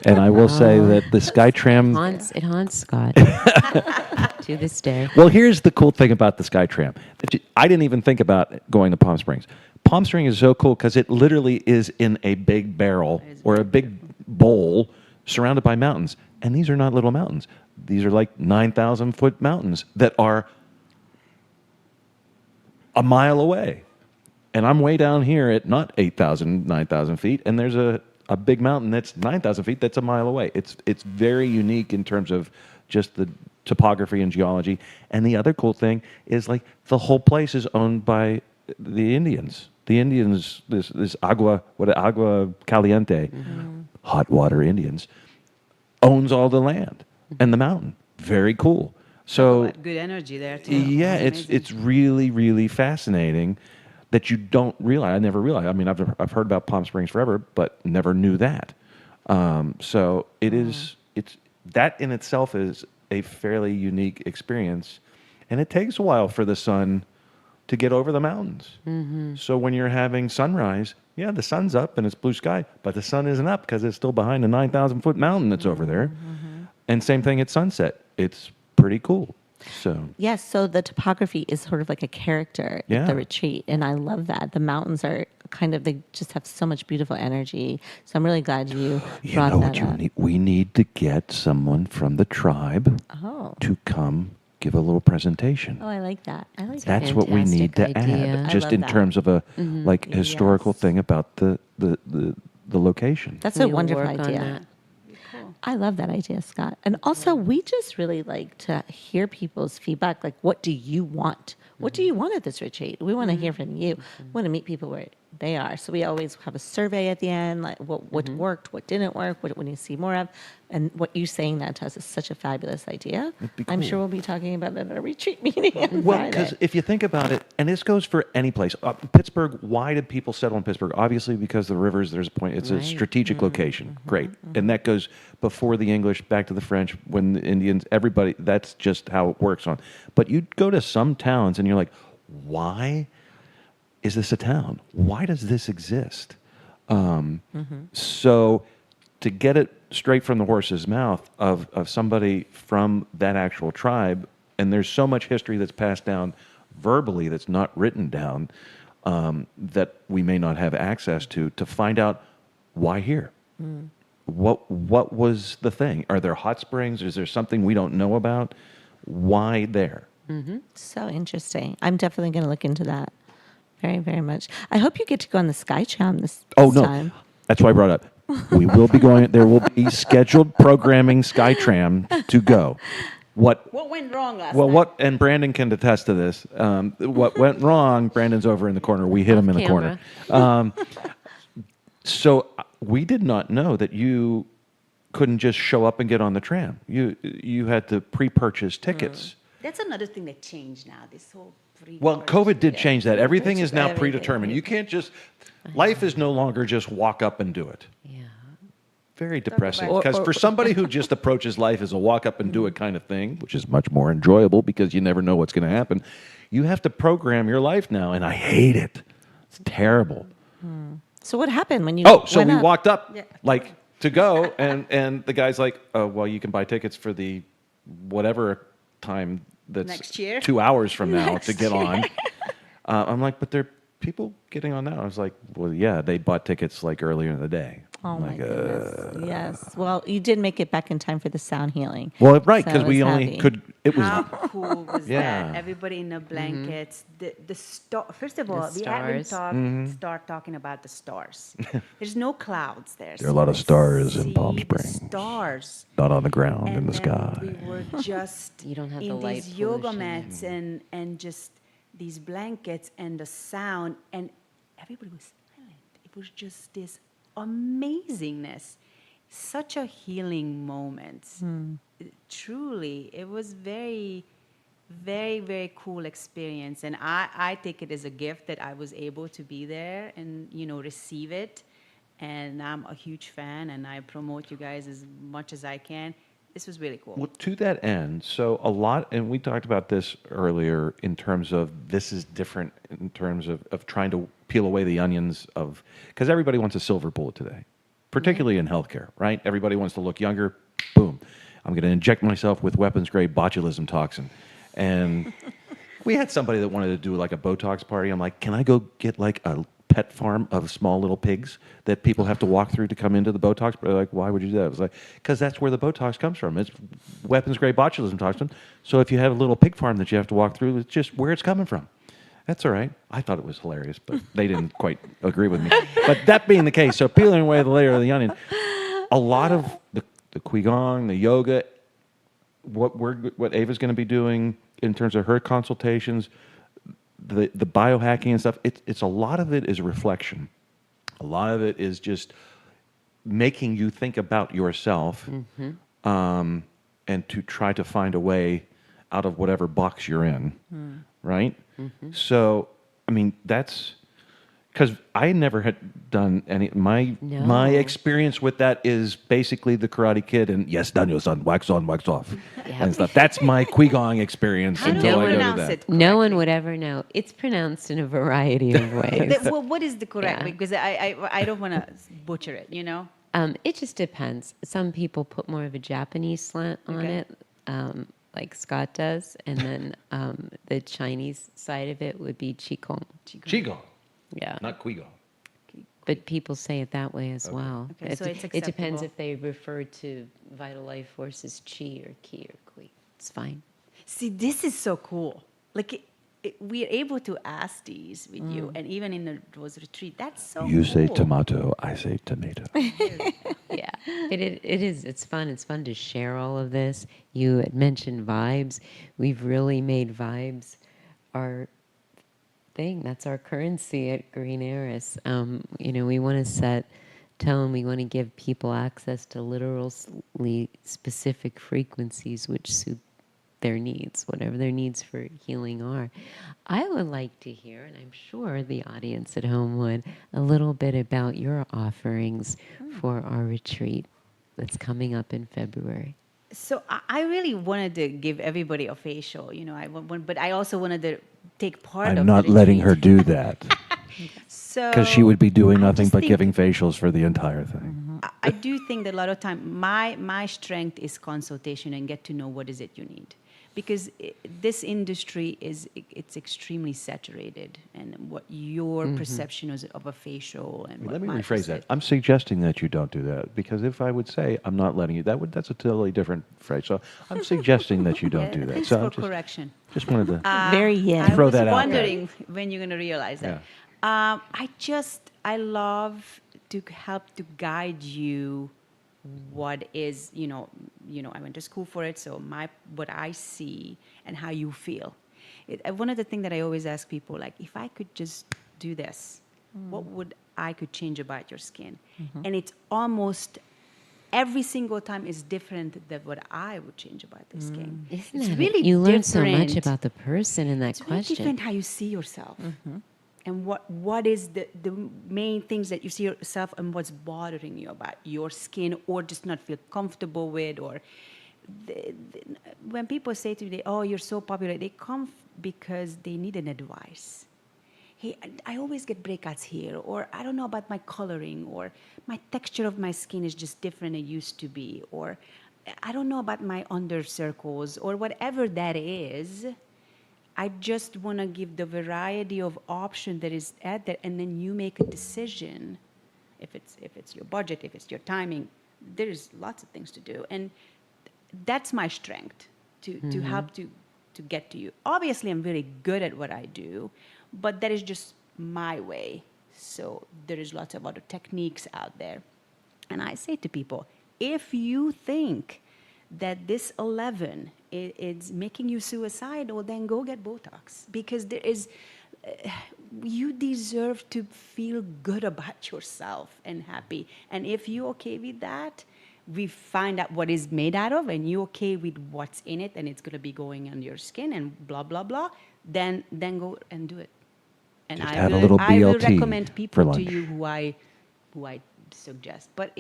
And I will say that the Skytram... It haunts Scott to this day. Well, here's the cool thing about the Skytram. I didn't even think about going to Palm Springs. Palm Springs is so cool because it literally is in a big barrel or a big bowl surrounded by mountains. And these are not little mountains. These are like 9,000-foot mountains that are a mile away. And I'm way down here at not 8,000, 9,000 feet, and there's a big mountain that's 9,000 feet that's a mile away. It's very unique in terms of just the topography and geology. And the other cool thing is like the whole place is owned by the Indians. The Indians, this agua caliente, hot water Indians, owns all the land and the mountain. Very cool. So But good energy there too. yeah, It was amazing. it's really really fascinating that you don't realize. I never realized. I mean, I've heard about Palm Springs forever, but never knew that. So it is. It's that in itself is a fairly unique experience, and it takes a while for the sun to get over the mountains. So when you're having sunrise, yeah, the sun's up and it's blue sky, but the sun isn't up because it's still behind a 9,000-foot mountain that's over there. And same thing at sunset. It's pretty cool. So Yes, so the topography is sort of like a character Yeah. at the retreat, and I love that. The mountains are kind of, they just have so much beautiful energy. So I'm really glad you you brought know that what you up. need? We need to get someone from the tribe Oh. to come give a little presentation. Oh, I like that. I like that. That's what we need to Fantastic idea. add, I just love in that. terms of a like historical Yes. thing about the location. That's We a will wonderful work on idea. that. I love that idea, Scott. And also, we just really like to hear people's feedback. Like, what do you want? What do you want at this retreat? We want to hear from you. We want to meet people where they are. So we always have a survey at the end, like what worked, what didn't work, what we need to see more of. And what you saying that to us is such a fabulous idea. be I'm cool. sure we'll be talking about that at a retreat meeting on Well, Friday. because if you think about it, and this goes for any place, Pittsburgh. Why did people settle in Pittsburgh? Obviously, because the rivers. There's a point. It's a Right. strategic location. Great, and that goes before the English, back to the French, when the Indians. Everybody. That's just how it works on. But you go to some towns, and you're like, why is this a town? Why does this exist? So to get it straight from the horse's mouth of somebody from that actual tribe, and there's so much history that's passed down verbally that's not written down, that we may not have access to find out why here. What was the thing? Are there hot springs? Is there something we don't know about? Why there? So interesting. I'm definitely going to look into that very, very much. I hope you get to go on the Sky Tram this No, time. that's why I brought it up. We will be going. There will be scheduled programming SkyTram to go. What went wrong last Well, night? what, and Brandon can attest to this. What went wrong? Brandon's over in the corner. We hit him in the corner. So we did not know that you couldn't just show up and get on the tram. You had to pre-purchase tickets. That's another thing that changed now. This whole Well, COVID did change that. Everything is now Everything. predetermined. You can't just. Life is no longer just walk up and do it. Yeah. Very depressing. Or- Because or- for somebody who just approaches life as a walk up and do it kind of thing, which is much more enjoyable because you never know what's going to happen, you have to program your life now, and I hate it. It's terrible. So what happened when you So went we up? walked up Yeah. like to go, and the guy's like, "Oh, well, you can buy tickets for the whatever time that's Next year? 2 hours from now to get on." I'm like, "But there are people getting on now." I was like, "Well, yeah, they bought tickets like earlier in the day." Oh I'm my like, goodness. Yes. Well, you did make it back in time for the sound healing. Well, right, So because I we was only happy. could. It was How cool was Yeah. that? Everybody in the blankets. The star. First of all, The we haven't stars. start talking about the stars. There's no clouds there. There are a lot of stars in Palm see Springs. The stars. not on the ground in And the then sky. we were just You don't have the in light these yoga pollution. mats and just these blankets and the sound, and everybody was silent. It was just this amazingness, such a healing moment. Truly, it was very, very, very cool experience, and I take it as a gift that I was able to be there and receive it. And I'm a huge fan, and I promote you guys as much as I can. This was really cool. Well, to that end, so a lot, and we talked about this earlier in terms of this is different in terms of trying to peel away the onions of, because everybody wants a silver bullet today, particularly in healthcare, right? Everybody wants to look younger. Boom. I'm going to inject myself with weapons-grade botulism toxin. And we had somebody that wanted to do like a Botox party. I'm like, can I go get like a pet farm of small little pigs that people have to walk through to come into the Botox? They're like, why would you do that? I was like, because that's where the Botox comes from. It's weapons-grade botulism toxin. So if you have a little pig farm that you have to walk through, it's just where it's coming from. That's all right. I thought it was hilarious, but they didn't quite agree with me. But that being the case, so peeling away the layer of the onion, a lot of the Qigong, the yoga, what Eva's going to be doing in terms of her consultations, the biohacking and stuff, it's a lot of it is reflection. A lot of it is just making you think about yourself, and to try to find a way out of whatever box you're in, right? So, I mean, that's because I never had done any. My No. experience with that is basically the Karate Kid and yes, Daniel-san, wax on, wax off, and stuff. That's my Qigong experience How do until you I go to pronounce that. it? No one correctly? would ever know. It's pronounced in a variety of ways. What is the correct Yeah. way? Because I don't want to butcher it, you know? It just depends. Some people put more of a Japanese slant on Okay. it, like Scott does, and then the Chinese side of it would be Qigong. Qigong, Yeah, not Qigong. but people say it that way as well. Okay, so it's it depends acceptable. if they refer to vital life force as Qi or Qi or Kui. It's fine. See, this is so cool. Like, we're able to ask these with you, and even in those retreat, that's so You say cool. tomato, I say tomato. Yeah, it is. It's fun. It's fun to share all of this. You had mentioned vibes. We've really made vibes our thing. That's our currency at Green Eris. We want to set tone. We want to give people access to literally specific frequencies which suit their needs, whatever their needs for healing are. I would like to hear, and I'm sure the audience at home would, a little bit about your offerings for our retreat that's coming up in February. So I really wanted to give everybody a facial, but I also wanted to take part of I'm the not letting her retreat. do that So because she would be doing I nothing just but think- giving facials for the entire thing. I do think that a lot of time my strength is consultation and get to know what is it you need, because this industry it's extremely saturated, and what your perception is of a facial and what Let me my rephrase that. percep- I'm suggesting that you don't do that because if I would say I'm not letting you, that's a totally different phrase. So I'm suggesting that you don't do that. Thanks So for I'm correction. just wanted to. Very yin. Throw I was that out there. wondering when you're going to realize that. I love to help to guide you what is, I went to school for it, so what I see and how you feel. One of the things that I always ask people, like, if I could just do this, what would I could change about your skin? And it's almost every single time is different than what I would change about the skin. Isn't It's that it? really You learn so much different. about the person in that It's really question. different how you see yourself. And what is the main things that you see yourself and what's bothering you about your skin or just not feel comfortable with, or when people say to me, oh, you're so popular, they come because they need an advice. Hey, I always get breakouts here, or I don't know about my coloring, or my texture of my skin is just different than it used to be, or I don't know about my under circles, or whatever that is. I just want to give the variety of option that is at there, and then you make a decision. If it's your budget, if it's your timing, there's lots of things to do, and that's my strength to help to get to you. Obviously, I'm very good at what I do, but that is just my way. So there is lots of other techniques out there, and I say to people, if you think that this 11 is making you suicidal, then go get Botox, because there is, you deserve to feel good about yourself and happy. And if you're okay with that, we find out what is made out of, and you're okay with what's in it, and it's going to be going on your skin and blah, blah, blah, then go and do it. And Just have a little I will BLT recommend for people to lunch. you who I suggest. But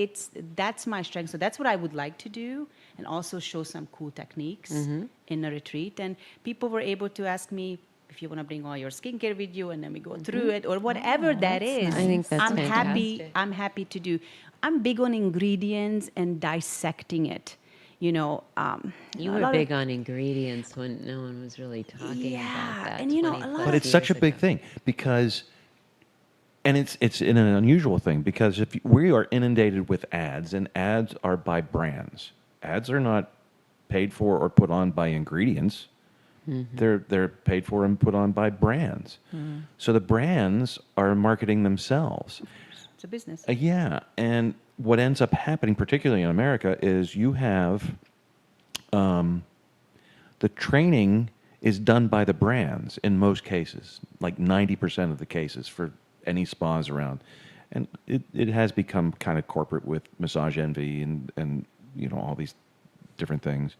that's my strength. So that's what I would like to do, and also show some cool techniques in a retreat. And people were able to ask me, if you want to bring all your skincare with you, and then we go through it, or whatever that is. I think that's I'm happy. fantastic. I'm happy to do. I'm big on ingredients and dissecting it. You a were lot of- big on ingredients when no one was really talking Yeah, about that. and a 20 lot plus But it's such a years big ago. thing because, and it's an unusual thing because if we are inundated with ads, and ads are by brands. Ads are not paid for or put on by ingredients. They're paid for and put on by brands. So the brands are marketing themselves. It's a business. Yeah, and what ends up happening, particularly in America, is you have the training is done by the brands in most cases, like 90% of the cases for any spas around. And it has become kind of corporate with massage envy and all these different things.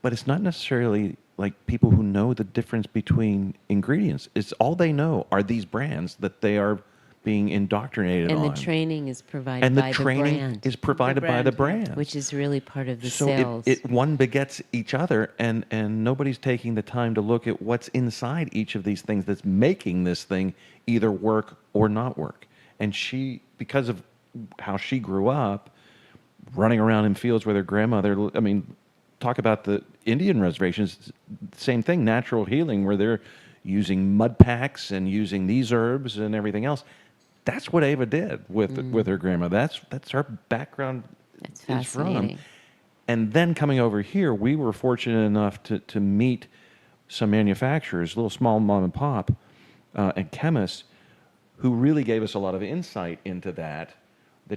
but it's not necessarily like people who know the difference between ingredients. It's all they know are these brands that they are being indoctrinated And on. the training is provided And the by the training brand, is provided by the brand, yeah. brand. which is really part of the So sales. one begets each other, and nobody's taking the time to look at what's inside each of these things that's making this thing either work or not work. And she, because of how she grew up, running around in fields with her grandmother, I mean, talk about the Indian reservations, same thing, natural healing, where they're using mud packs and using these herbs and everything else. That's what Eva did with her grandma. That's her background That's is from. fascinating. And then coming over here, we were fortunate enough to meet some manufacturers, little small mom and pop, and chemists, who really gave us a lot of insight into that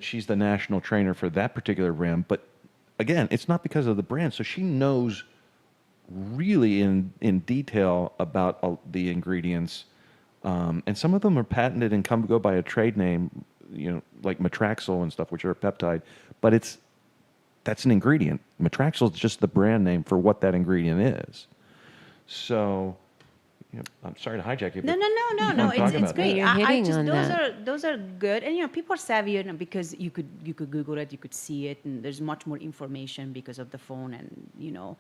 she's the national trainer for that particular brand. But again, it's not because of the brand. So she knows really in detail about the ingredients. And some of them are patented and go by a trade name, like Matraxyl and stuff, which are a peptide. But that's an ingredient. Matraxyl is just the brand name for what that ingredient is. So, I'm sorry to hijack you. No, but no, you no, wanna no. talk It's about great. that? You're I hitting just on that. those are good, and people are savvier now because you could Google it, you could see it, and there's much more information because of the phone, and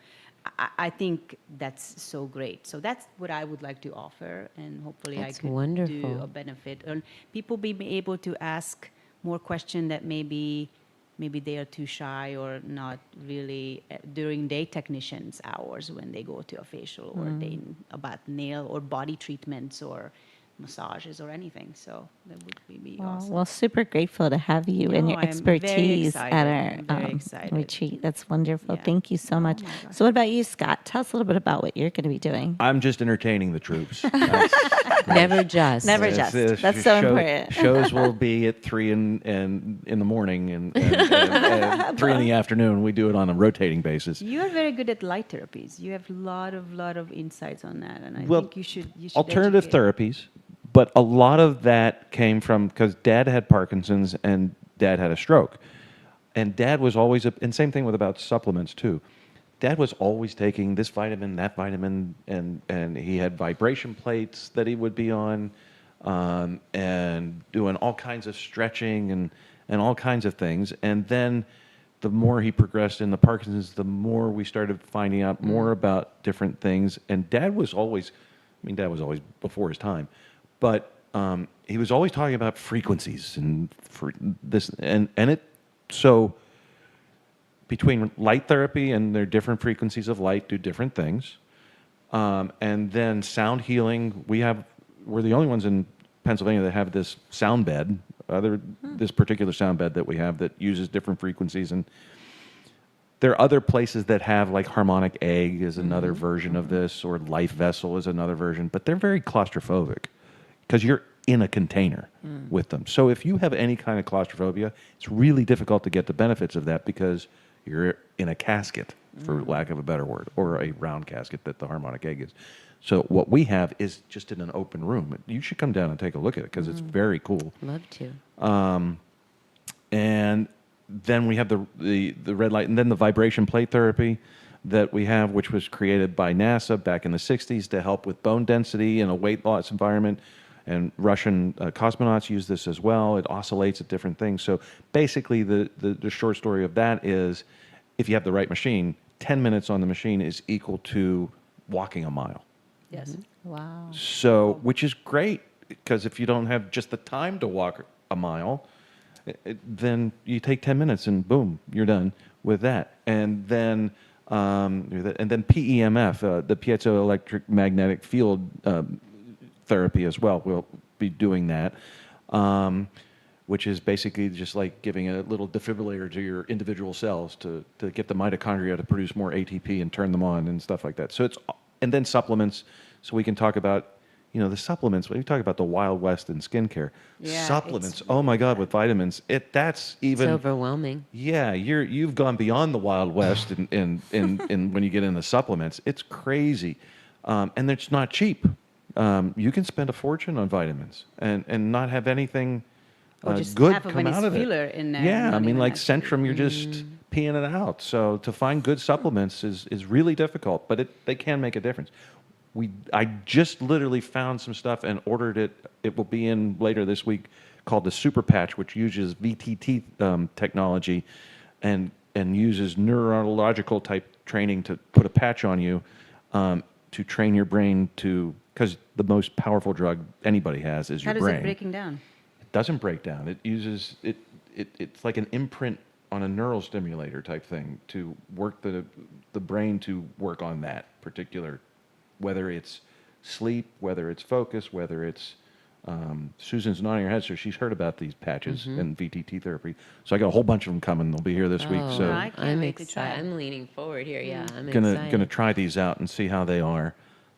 I think that's so great. So that's what I would like to offer, and hopefully That's I could do wonderful. a benefit, and people be able to ask more questions that maybe they are too shy or not really during their technicians' hours when they go to a facial or they about nail or body treatments or massages or anything. So that would be awesome. Well, super grateful to have you and No, your I'm very expertise at excited. our I'm very excited. retreat. That's wonderful. Yeah. Thank you so Oh much. my gosh. So, what about you, Scott? Tell us a little bit about what you're going to be doing. I'm just entertaining the troops. Never just. Never Yes, just. yes, That's so important. Shows will be at 3 in the morning and 3 in the afternoon. We do it on a rotating basis. You are very good at light therapies. You have a lot of insights on that, and I Well, think you should Alternative educate. therapies, but a lot of that came from because Dad had Parkinson's and Dad had a stroke, and Dad was always and same thing with about supplements too. Dad was always taking this vitamin, that vitamin, and he had vibration plates that he would be on, and doing all kinds of stretching and all kinds of things. And then the more he progressed in the Parkinson's, the more we started finding out more about different things. And Dad was always before his time, but he was always talking about frequencies and for this and it. So between light therapy and their different frequencies of light do different things, and then sound healing. We're the only ones in Pennsylvania that have this sound bed. This particular sound bed that we have that uses different frequencies, and there are other places that have like harmonic egg is another version of this, or life vessel is another version, but they're very claustrophobic because you're in a container with them. So if you have any kind of claustrophobia, it's really difficult to get the benefits of that because you're in a casket, for lack of a better word, or a round casket that the harmonic egg is. So what we have is just in an open room. You should come down and take a look at it because it's very cool. Love to. And then we have the red light, and then the vibration plate therapy that we have, which was created by NASA back in the 60s to help with bone density in a weight loss environment. And Russian cosmonauts use this as well. It oscillates at different things. So basically, the short story of that is, if you have the right machine, 10 minutes on the machine is equal to walking a mile. Yes. Wow. So, which is great, because if you don't have just the time to walk a mile, then you take 10 minutes and boom, you're done with that. And then PEMF, the piezoelectric magnetic field therapy as well. We'll be doing that, which is basically just like giving a little defibrillator to your individual cells to get the mitochondria to produce more ATP and turn them on and stuff like that. So and then supplements. So we can talk about, the supplements. When you talk about the Wild West in skincare, Yeah, supplements. it's Oh my God, with vitamins, that's even. It's overwhelming. Yeah, you've gone beyond the Wild West in when you get into supplements. It's crazy, and it's not cheap. You can spend a fortune on vitamins and not have anything Or just good half of come it is out of it. filler in there, Yeah, not I mean, even like actually- Centrum, you're just peeing it out. So to find good supplements is really difficult, but they can make a difference. I just literally found some stuff and ordered it. It will be in later this week, called the Super Patch, which uses VTT technology and uses neurological type training to put a patch on you to train your brain because the most powerful drug anybody has is How your does brain. it breaking down? It doesn't break down. It uses it's like an imprint on a neural stimulator type thing to work the brain to work on that particular, whether it's sleep, whether it's focus, whether it's Susan's nodding her head, so she's heard about these patches and VTT therapy. So I got a whole bunch of them coming. They'll be here this week. So I can't I'm wait to try excited. it. I'm leaning forward here. Yeah, I'm gonna excited. try these out and see how they are,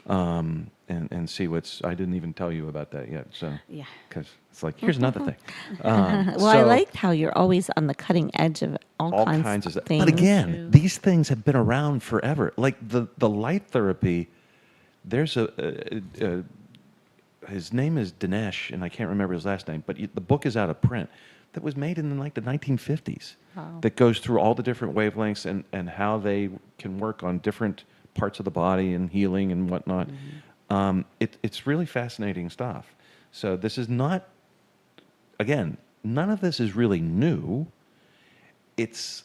and see what's. I didn't even tell you about that yet. So Yeah. because it's like here's another thing. Well, I liked how you're always on the cutting edge of all kinds of stuff. things. But again, these things have been around forever. Like the light therapy, there's his name is Dinesh, and I can't remember his last name, but the book is out of print. That was made in like the 1950s. Wow. That goes through all the different wavelengths and how they can work on different parts of the body and healing and whatnot. It's really fascinating stuff. So this is not, again, none of this is really new. It's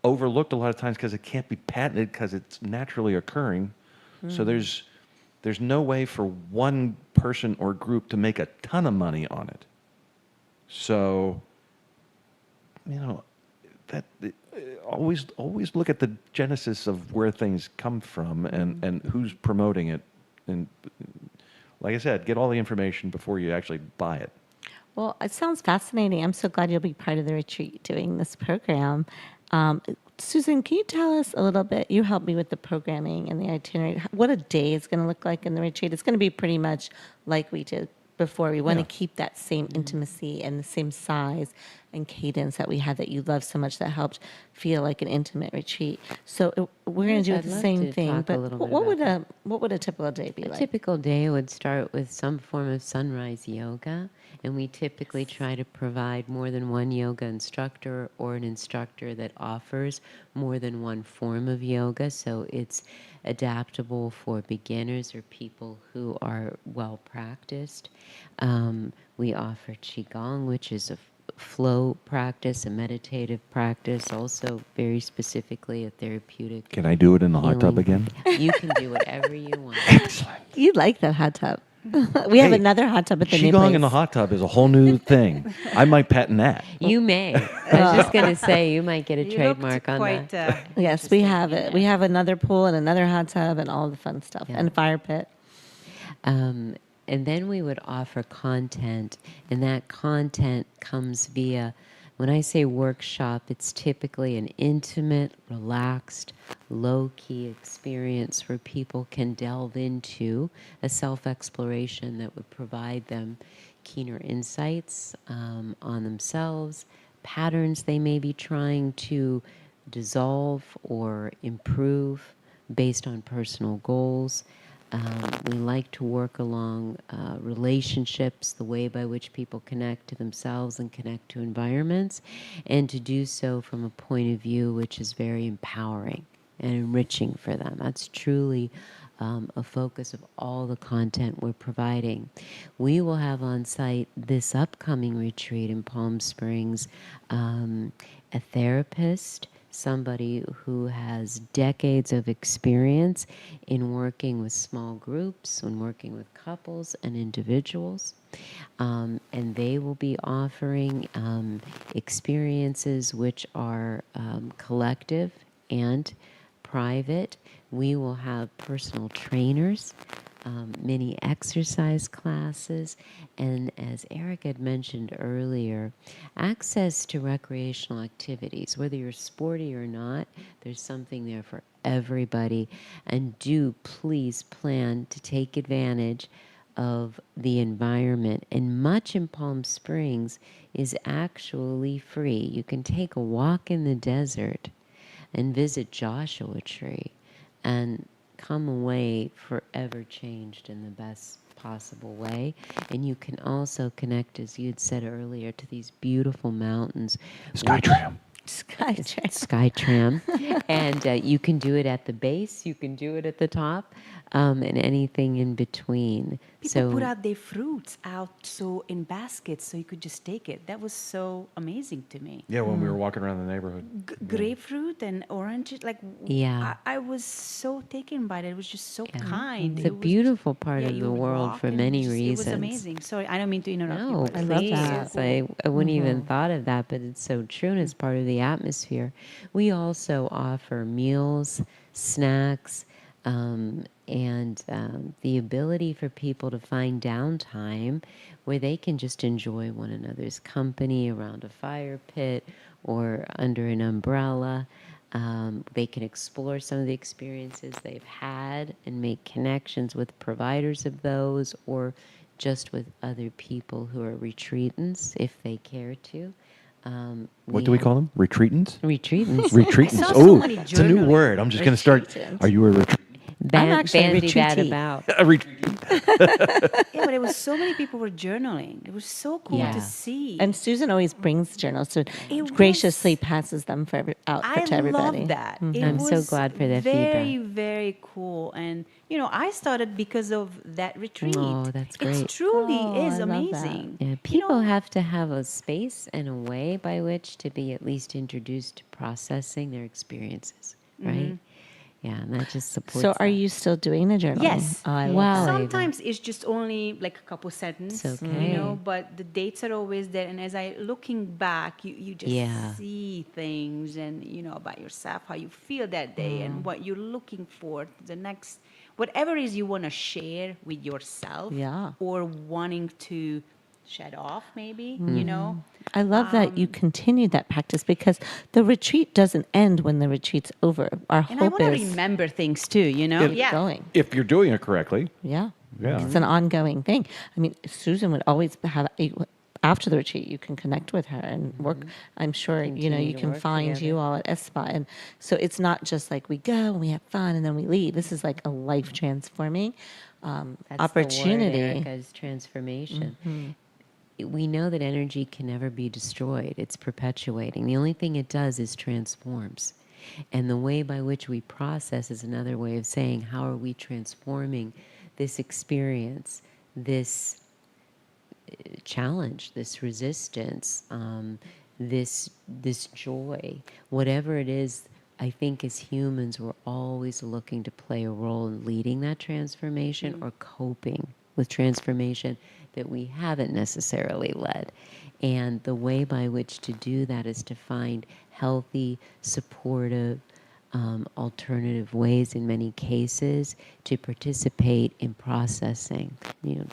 overlooked a lot of times because it can't be patented because it's naturally occurring. So there's no way for one person or group to make a ton of money on it. So, that always look at the genesis of where things come from and who's promoting it. And like I said, get all the information before you actually buy it. Well, it sounds fascinating. I'm so glad you'll be part of the retreat doing this program. Susan, can you tell us a little bit? You helped me with the programming and the itinerary. What a day is going to look like in the retreat. It's going to be pretty much like we did before. We want to keep that same intimacy and the same size and cadence that we had that you love so much that helped feel like an intimate retreat. So we're going to do I'd the love same to thing. talk a But little bit what about would a typical day be A like? typical day would start with some form of sunrise yoga, and we typically try to provide more than one yoga instructor or an instructor that offers more than one form of yoga, so it's adaptable for beginners or people who are well practiced. We offer Qigong, which is a flow practice, a meditative practice, also very specifically a therapeutic. Can I do it in the hot tub healing. again? You can do whatever you want. You like that hot tub. We have Hey, another hot tub at the new Qigong place. in the hot tub is a whole new thing. I might patent that. You may. I was just going to say, you might get a You trademark looked on quite, that. Yes, we have it. We have another pool and another hot tub and all the fun stuff and a fire pit. And then we would offer content, and that content comes via, when I say workshop, it's typically an intimate, relaxed, low-key experience where people can delve into a self-exploration that would provide them keener insights on themselves, patterns they may be trying to dissolve or improve based on personal goals. We like to work along relationships, the way by which people connect to themselves and connect to environments, and to do so from a point of view which is very empowering and enriching for them. That's truly a focus of all the content we're providing. We will have on site this upcoming retreat in Palm Springs a therapist, somebody who has decades of experience in working with small groups, and working with couples and individuals. And they will be offering experiences which are collective and private. We will have personal trainers, many exercise classes, and as Eric had mentioned earlier, access to recreational activities. Whether you're sporty or not, there's something there for everybody. And do please plan to take advantage of the environment. And much in Palm Springs is actually free. You can take a walk in the desert and visit Joshua Tree and come away forever changed in the best possible way. And you can also connect, as you had said earlier, to these beautiful mountains. Skytram. Skytram. And you can do it at the base, you can do it at the top, and anything in between. People put out their fruits so in baskets so you could just take it. That was so amazing to me. Yeah, when we were walking around the neighborhood. Grapefruit and orange, Yeah. I was so taken by that. It was just so kind. It's a It was beautiful part yeah, of you the would world walk for and many It reasons. was amazing. Sorry, I don't mean to interrupt you. No, but I love please. that. I wouldn't even thought of that, but it's so true, and it's part of the atmosphere. We also offer meals, snacks, and the ability for people to find downtime where they can just enjoy one another's company around a fire pit or under an umbrella. They can explore some of the experiences they've had and make connections with providers of those, or just with other people who are retreatants if they care to. What do we call them? Retreatants? Retreatants. Retreatants. saw so Oh, many it's a new journaling. word. I'm just going to start. Retreatants. Are you a retreatant? I'm actually a bandy that retreatee. about. A retreatant. Yeah, but it was so many people were journaling. It was so cool Yeah. to see. And Susan always brings journals, so It graciously was- passes them out I to everybody. love that. It I'm so was glad for that very, feedback. very cool. And, I started because of that retreat. Oh, that's great. It truly Oh, is I love that. amazing. Yeah, people have to have a space and a way by which to be at least introduced to processing their experiences, right? Yeah, and that just supports. So are that. you still doing the journal? Yes. Oh, I love Wow. that. Sometimes it's just only like a couple sentences, It's okay. but the dates are always there. And as I looking back, you just Yeah. see things and, about yourself, how you feel that day and what you're looking for the next, whatever it is you want to share with yourself Yeah. or wanting to shed off maybe, I love that you continued that practice because the retreat doesn't end when the retreat's over. Our And I hope want to is remember things too, It- going. If you're doing it correctly. Yeah. Yeah. It's an ongoing thing. I mean, Susan would always have, after the retreat, you can connect with her and work. I'm sure, Continue you to can work find you together. all at ESSpa. And so it's not just like we go and we have fun and then we leave. This is like a life transforming That's opportunity. The word, Erica, is transformation. We know that energy can never be destroyed. It's perpetuating. The only thing it does is transforms. And the way by which we process is another way of saying, how are we transforming this experience, this challenge, this resistance, this joy, whatever it is. I think as humans, we're always looking to play a role in leading that transformation or coping with transformation that we haven't necessarily led. And the way by which to do that is to find healthy, supportive, alternative ways in many cases to participate in processing.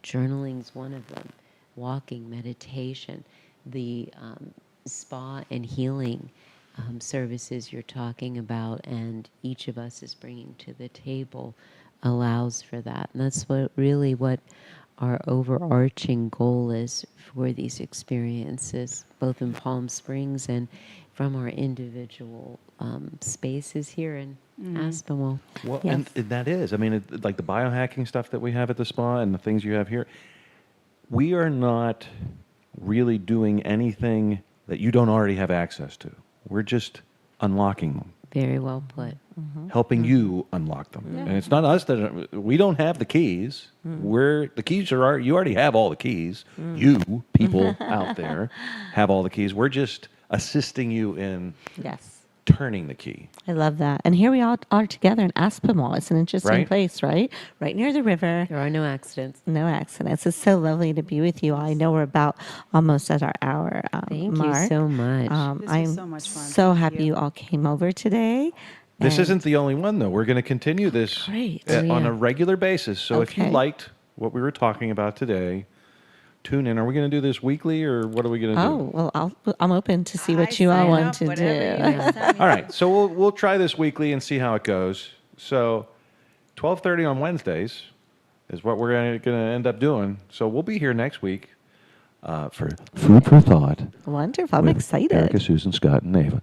Journaling's one of them. Walking, meditation, the spa and healing services you're talking about, and each of us is bringing to the table allows for that. And that's what our overarching goal is for these experiences, both in Palm Springs and from our individual spaces here in Aspen. Well, Yes. and that is, I mean, like the biohacking stuff that we have at the spa and the things you have here, we are not really doing anything that you don't already have access to. We're just unlocking them, Very well put. helping you unlock them. And it's not us we don't have the keys. The keys are you already have all the keys. You, people out there, have all the keys. We're just assisting you in Yes. turning the key. I love that. And here we all are together in Aspinwall. It's an interesting Right. place, right? Right near the river. There are no accidents. No accidents. It's so lovely to be with you all. I know we're about almost at our hour Thank mark. you so much. This was I'm so much fun. so Thank happy you. you all came over today. This And- isn't the only one, though. We're going to continue this Great. Oh, on yeah. a regular basis. So if you Okay. liked what we were talking about today, tune in. Are we going to do this weekly, or what are we going to Oh, well, I'm open to see what I you all sign want up, to whatever you do. guys tell me. do? All right. So we'll try this weekly and see how it goes. So 12:30 on Wednesdays is what we're going to end up doing. So we'll be here next week for Food for Thought. Wonderful. I'm with excited. Erica, Susan, Scott, and Eva.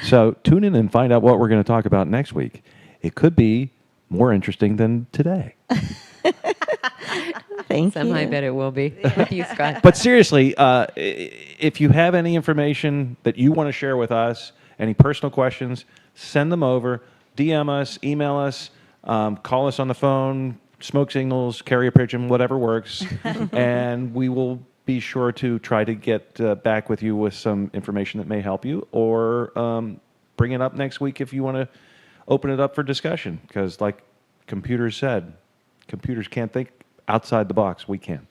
So tune in and find out what we're going to talk about next week. It could be more interesting than today. Thank Somehow I you. bet it will be with you, Scott. But seriously, if you have any information that you want to share with us, any personal questions, send them over. DM us, email us, call us on the phone, smoke signals, carrier pigeon, whatever works, and we will be sure to try to get back with you with some information that may help you, or bring it up next week if you want to open it up for discussion. Because, like computers said, computers can't think outside the box. We can.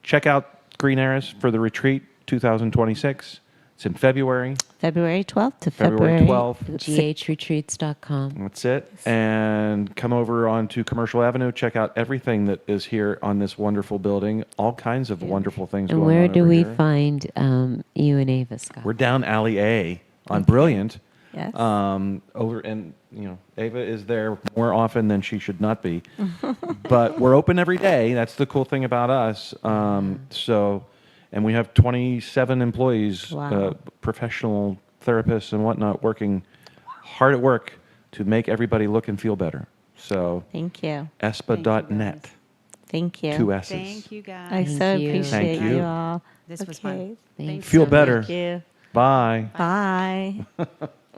Check out Green Arrows for the retreat 2026. It's in February. February 12th to February February 12th. GHretreats.com. That's it. And come over onto Commercial Avenue. Check out everything that is here on this wonderful building. All kinds of wonderful things And going on where do over we here. find you and Eva, Scott? We're down Alley A on Brilliant. Yes. Over, and Eva is there more often than she should not be, but we're open every day. That's the cool thing about us. And we have 27 employees, Wow. professional therapists and whatnot, working hard at work to make everybody look and feel better. So Thank you. ESSpa.net, Thank you. 2 S's. Thank you, guys. I Thank so you. appreciate Thank you. you all. This was fun. Okay. Thanks Feel so better. much. Thank you. Bye. Bye.